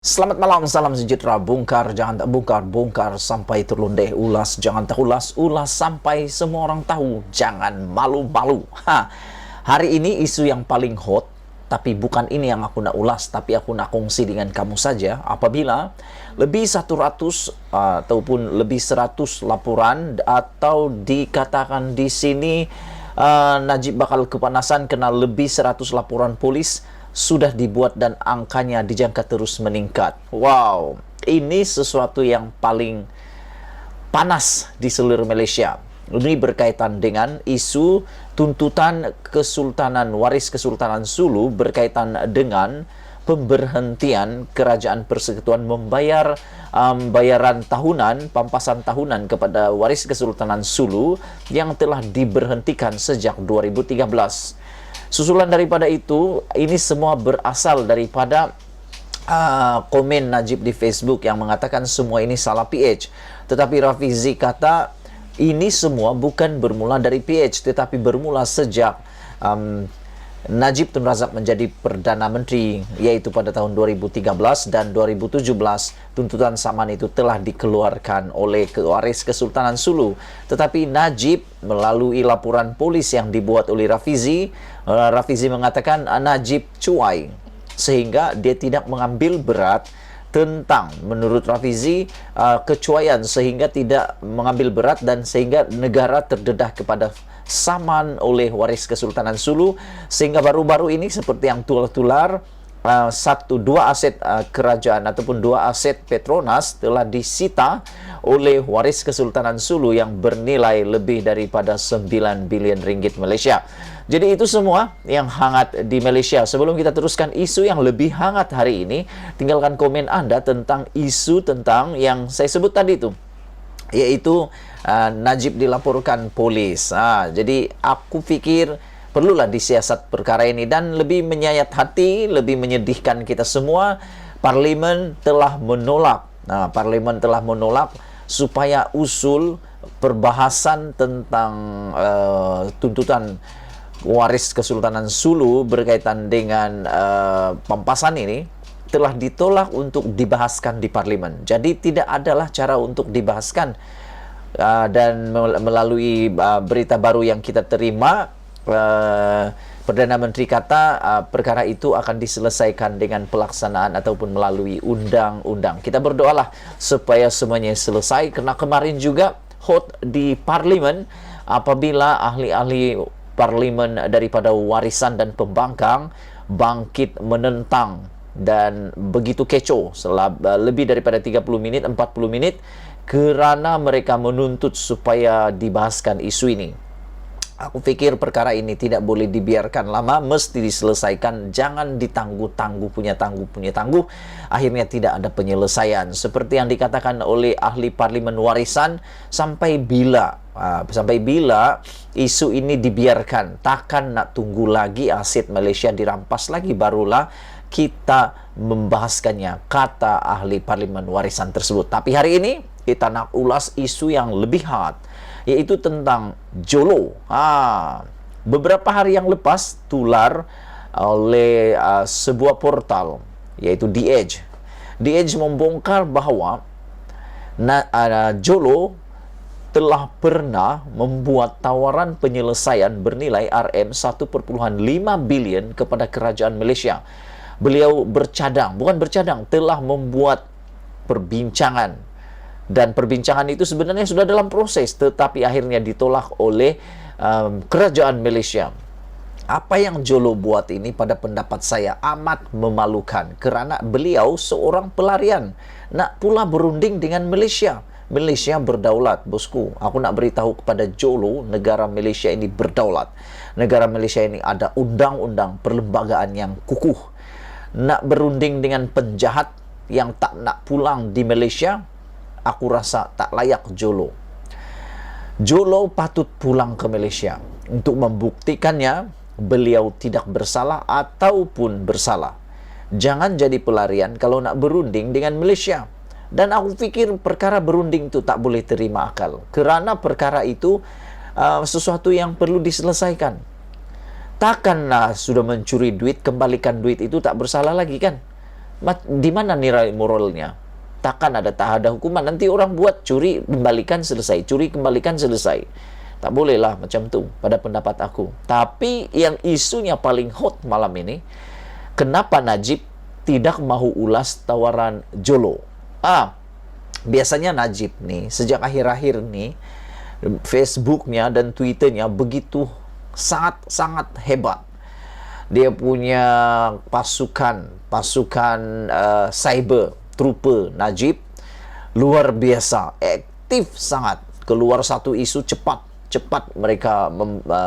Selamat malam, salam sejahtera. Bongkar, jangan tak bongkar. Bongkar sampai terlondeh. Ulas, jangan tak ulas. Ulas sampai semua orang tahu. Jangan malu-malu. Hari ini isu yang paling hot, tapi bukan ini yang aku nak ulas, tapi aku nak kongsi dengan kamu saja. Apabila lebih 100 ataupun lebih 100 laporan atau dikatakan di sini Najib bakal kepanasan kena lebih 100 laporan polis sudah dibuat dan angkanya dijangka terus meningkat. Wow, ini sesuatu yang paling panas di seluruh Malaysia. Ini berkaitan dengan isu tuntutan waris Kesultanan Sulu berkaitan dengan pemberhentian Kerajaan Persekutuan membayar bayaran tahunan, pampasan tahunan kepada waris Kesultanan Sulu yang telah diberhentikan sejak 2013. Susulan daripada itu, ini semua berasal daripada komen Najib di Facebook yang mengatakan semua ini salah PH. Tetapi Rafizi kata ini semua bukan bermula dari PH, tetapi bermula sejak Najib Tun Razak menjadi Perdana Menteri, yaitu pada tahun 2013 dan 2017 tuntutan saman itu telah dikeluarkan oleh waris Kesultanan Sulu. Tetapi Najib melalui laporan polis yang dibuat oleh Rafizi mengatakan Najib cuai sehingga dia tidak mengambil berat tentang, menurut Rafizi, kecuaian sehingga tidak mengambil berat dan sehingga negara terdedah kepada saman oleh waris Kesultanan Sulu, sehingga baru-baru ini seperti yang tular-tular dua aset kerajaan ataupun dua aset Petronas telah disita oleh waris Kesultanan Sulu yang bernilai lebih daripada 9 bilion ringgit Malaysia. Jadi itu semua yang hangat di Malaysia. Sebelum kita teruskan isu yang lebih hangat hari ini, tinggalkan komen Anda tentang isu tentang yang saya sebut tadi itu, yaitu Najib dilaporkan polis. Jadi aku fikir perlulah disiasat perkara ini dan lebih menyayat hati, lebih menyedihkan kita semua. Parlimen telah menolak. Parlimen telah menolak supaya usul perbahasan tentang tuntutan waris Kesultanan Sulu berkaitan dengan pampasan ini telah ditolak untuk dibahaskan di Parlimen. Jadi tidak adalah cara untuk dibahaskan. Dan melalui berita baru yang kita terima, Perdana Menteri kata perkara itu akan diselesaikan dengan pelaksanaan ataupun melalui undang-undang. Kita berdoalah supaya semuanya selesai, kerana kemarin juga hot di Parlimen apabila ahli-ahli Parlimen daripada warisan dan pembangkang bangkit menentang dan begitu kecoh lebih daripada 30 minit, 40 minit kerana mereka menuntut supaya dibahaskan isu ini. Aku fikir perkara ini tidak boleh dibiarkan lama, mesti diselesaikan. Jangan ditangguh-tangguh, punya tangguh. Akhirnya tidak ada penyelesaian. Seperti yang dikatakan oleh ahli Parlimen Warisan, sampai bila isu ini dibiarkan? Takkan nak tunggu lagi aset Malaysia dirampas lagi, barulah kita membahaskannya, kata ahli Parlimen Warisan tersebut. Tapi hari ini kita nak ulas isu yang lebih hangat, yaitu tentang Jolo. Beberapa hari yang lepas tular oleh sebuah portal, yaitu The Edge. The Edge membongkar bahawa Jolo telah pernah membuat tawaran penyelesaian bernilai RM1.5 bilion kepada kerajaan Malaysia. Beliau telah membuat perbincangan. Dan perbincangan itu sebenarnya sudah dalam proses, tetapi akhirnya ditolak oleh kerajaan Malaysia. Apa yang Jolo buat ini pada pendapat saya amat memalukan, kerana beliau seorang pelarian, nak pula berunding dengan Malaysia. Malaysia berdaulat, bosku. Aku nak beritahu kepada Jolo, negara Malaysia ini berdaulat. Negara Malaysia ini ada undang-undang perlembagaan yang kukuh. Nak berunding dengan penjahat yang tak nak pulang di Malaysia, aku rasa tak layak Jolo. Jolo patut pulang ke Malaysia untuk membuktikannya beliau tidak bersalah ataupun bersalah. Jangan jadi pelarian kalau nak berunding dengan Malaysia. Dan aku fikir perkara berunding itu tak boleh terima akal, kerana perkara itu sesuatu yang perlu diselesaikan. Takkanlah sudah mencuri duit, kembalikan duit itu tak bersalah lagi kan? Di mana nilai moralnya? Tak ada hukuman. Nanti orang buat curi, kembalikan selesai. Curi, kembalikan selesai. Tak bolehlah macam tu pada pendapat aku. Tapi yang isunya paling hot malam ini, kenapa Najib tidak mahu ulas tawaran Jolo? Biasanya Najib nih, sejak akhir-akhir nih, Facebooknya dan Twitternya begitu sangat hebat. Dia punya pasukan cyber trooper Najib luar biasa, aktif sangat. Keluar satu isu cepat mereka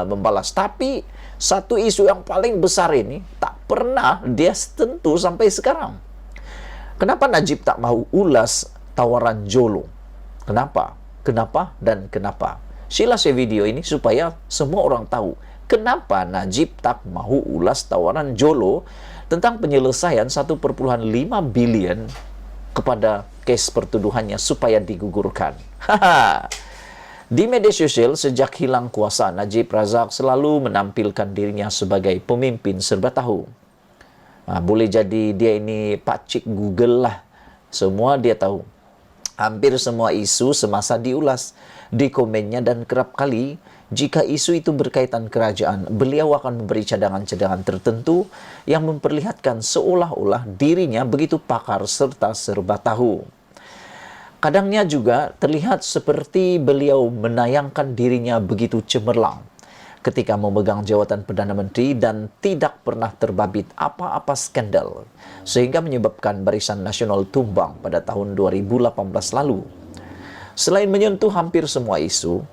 membalas. Tapi satu isu yang paling besar ini tak pernah dia sentuh sampai sekarang. Kenapa Najib tak mau ulas tawaran Jolo? Kenapa? Sila share video ini supaya semua orang tahu kenapa Najib tak mau ulas tawaran Jolo tentang penyelesaian 1,5 bilion kepada kes pertuduhannya supaya digugurkan. Di media sosial, sejak hilang kuasa, Najib Razak selalu menampilkan dirinya sebagai pemimpin serba tahu. Boleh jadi dia ini pakcik Google lah. Semua dia tahu. Hampir semua isu semasa diulas di komennya, dan kerap kali jika isu itu berkaitan kerajaan, beliau akan memberi cadangan-cadangan tertentu yang memperlihatkan seolah-olah dirinya begitu pakar serta serba tahu. Kadangnya juga terlihat seperti beliau menayangkan dirinya begitu cemerlang ketika memegang jawatan Perdana Menteri dan tidak pernah terbabit apa-apa skandal, sehingga menyebabkan Barisan Nasional tumbang pada tahun 2018 lalu. Selain menyentuh hampir semua isu,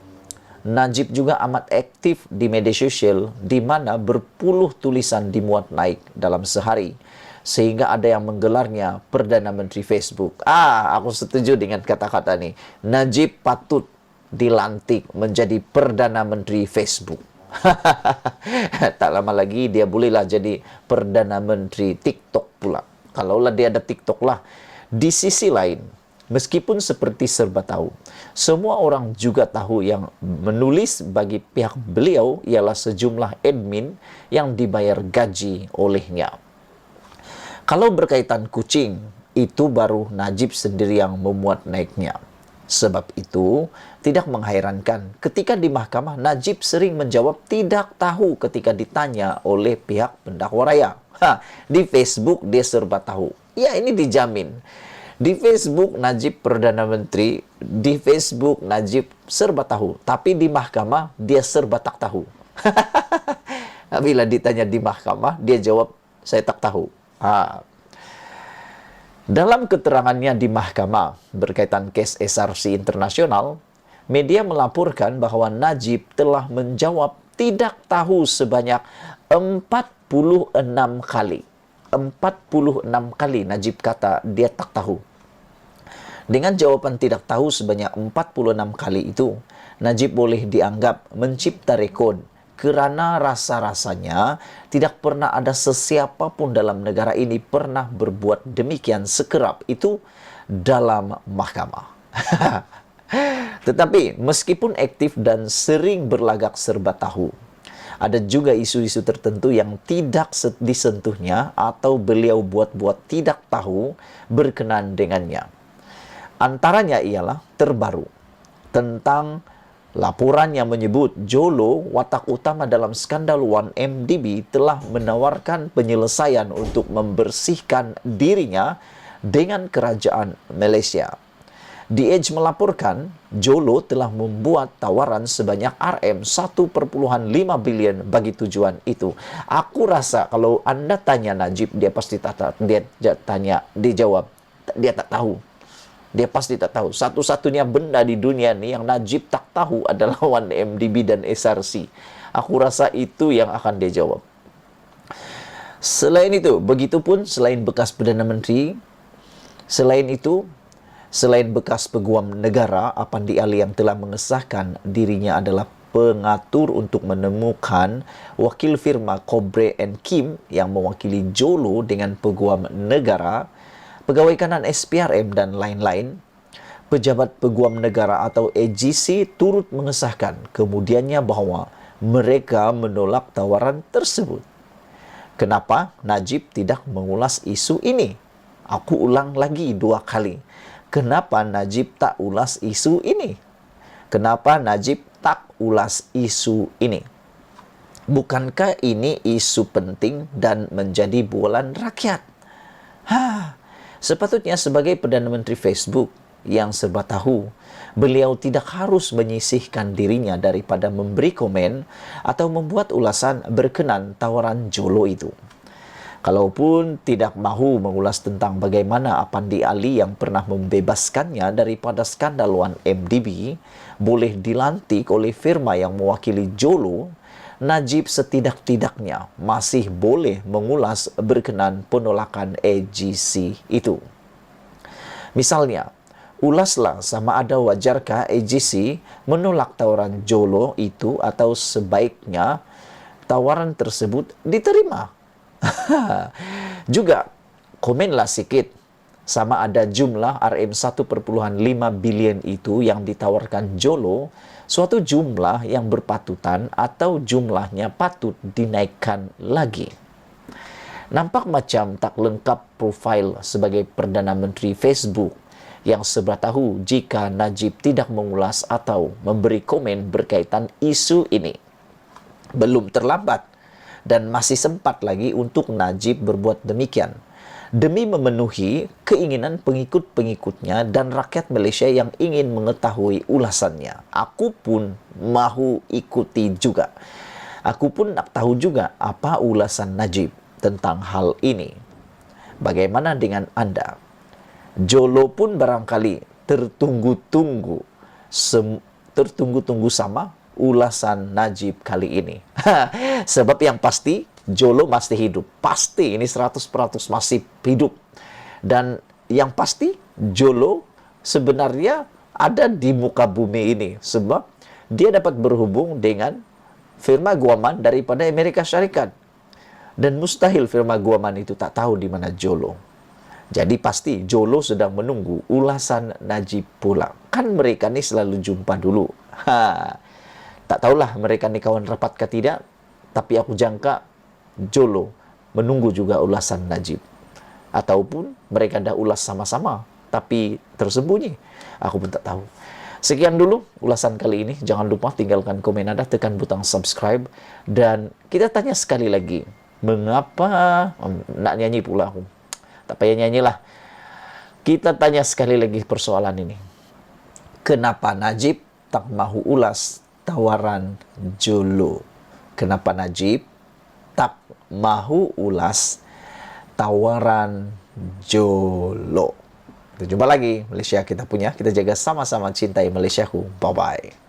Najib juga amat aktif di media sosial, di mana berpuluh tulisan dimuat naik dalam sehari, sehingga ada yang menggelarnya Perdana Menteri Facebook. Aku setuju dengan kata-kata ini. Najib patut dilantik menjadi Perdana Menteri Facebook. Tak lama lagi dia bolehlah jadi Perdana Menteri TikTok pula. Kalaulah dia ada TikTok lah. Di sisi lain, meskipun seperti serba tahu, semua orang juga tahu yang menulis bagi pihak beliau ialah sejumlah admin yang dibayar gaji olehnya. Kalau berkaitan kucing, itu baru Najib sendiri yang memuat naiknya. Sebab itu, tidak mengherankan ketika di mahkamah Najib sering menjawab tidak tahu ketika ditanya oleh pihak pendakwa raya. Di Facebook dia serba tahu. Ya, ini dijamin. Di Facebook Najib Perdana Menteri, di Facebook Najib serba tahu. Tapi di mahkamah dia serba tak tahu. Bila ditanya di mahkamah, dia jawab, saya tak tahu. Dalam keterangannya di mahkamah berkaitan kes SRC Internasional, media melaporkan bahwa Najib telah menjawab tidak tahu sebanyak 46 kali. 46 kali Najib kata dia tak tahu. Dengan jawaban tidak tahu sebanyak 46 kali itu, Najib boleh dianggap mencipta rekod kerana rasa-rasanya tidak pernah ada sesiapa pun dalam negara ini pernah berbuat demikian sekerap itu dalam mahkamah. Tetapi meskipun aktif dan sering berlagak serba tahu, ada juga isu-isu tertentu yang tidak disentuhnya atau beliau buat-buat tidak tahu berkenaan dengannya. Antaranya ialah terbaru tentang laporan yang menyebut Jolo, watak utama dalam skandal 1MDB, telah menawarkan penyelesaian untuk membersihkan dirinya dengan kerajaan Malaysia. The Edge melaporkan Jolo telah membuat tawaran sebanyak RM1,5 bilion bagi tujuan itu. Aku rasa kalau Anda tanya Najib, dia pasti dijawab, dia tak tahu. Dia pasti tak tahu. Satu-satunya benda di dunia ni yang Najib tak tahu adalah 1MDB dan SRC. Aku rasa itu yang akan dia jawab. Selain itu, begitupun selain bekas Perdana Menteri, selain bekas Peguam Negara, Apandi Ali yang telah mengesahkan dirinya adalah pengatur untuk menemukan wakil firma Cobre & Kim yang mewakili Jolo dengan Peguam Negara, pegawai kanan SPRM dan lain-lain. Pejabat Peguam Negara atau AGC turut mengesahkan kemudiannya bahawa mereka menolak tawaran tersebut. Kenapa Najib tidak mengulas isu ini? Aku ulang lagi 2 kali. Kenapa Najib tak ulas isu ini? Kenapa Najib tak ulas isu ini? Bukankah ini isu penting dan menjadi bualan rakyat? Sepatutnya sebagai Perdana Menteri Facebook yang serba tahu, beliau tidak harus menyisihkan dirinya daripada memberi komen atau membuat ulasan berkenan tawaran Jolo itu. Kalaupun tidak mahu mengulas tentang bagaimana Apandi Ali yang pernah membebaskannya daripada skandal 1MDB boleh dilantik oleh firma yang mewakili Jolo, Najib setidak-tidaknya masih boleh mengulas berkenan penolakan AGC itu. Misalnya, ulaslah sama ada wajarkah AGC menolak tawaran Jolo itu atau sebaiknya tawaran tersebut diterima. Juga komenlah sikit sama ada jumlah RM 1,5 bilion itu yang ditawarkan Jolo suatu jumlah yang berpatutan atau jumlahnya patut dinaikkan lagi. Nampak macam tak lengkap profil sebagai Perdana Menteri Facebook yang serba tahu jika Najib tidak mengulas atau memberi komen berkaitan isu ini. Belum terlambat dan masih sempat lagi untuk Najib berbuat demikian demi memenuhi keinginan pengikut-pengikutnya dan rakyat Malaysia yang ingin mengetahui ulasannya. Aku pun mahu ikuti juga. Aku pun nak tahu juga apa ulasan Najib tentang hal ini. Bagaimana dengan Anda? Jolo pun barangkali tertunggu-tunggu sama ulasan Najib kali ini. Sebab yang pasti Jolo masih hidup. Pasti ini 100% masih hidup. Dan yang pasti Jolo sebenarnya ada di muka bumi ini sebab dia dapat berhubung dengan firma Guaman daripada Amerika Syarikat. Dan mustahil firma Guaman itu tak tahu di mana Jolo. Jadi pasti Jolo sedang menunggu ulasan Najib pula. Kan mereka ni selalu jumpa dulu. Tak tahulah mereka ni kawan rapat ke tidak, tapi aku jangka Jolo menunggu juga ulasan Najib. Ataupun mereka dah ulas sama-sama, tapi tersembunyi. Aku pun tak tahu. Sekian dulu ulasan kali ini. Jangan lupa tinggalkan komen Anda, tekan butang subscribe. Dan kita tanya sekali lagi, mengapa... nak nyanyi pula aku. Tak payah nyanyilah. Kita tanya sekali lagi persoalan ini. Kenapa Najib tak mahu ulas tawaran Jolo? Kenapa Najib tak mahu ulas tawaran Jolo? Kita jumpa lagi. Malaysia kita punya. Kita jaga sama-sama cintai Malaysiaku. Bye-bye.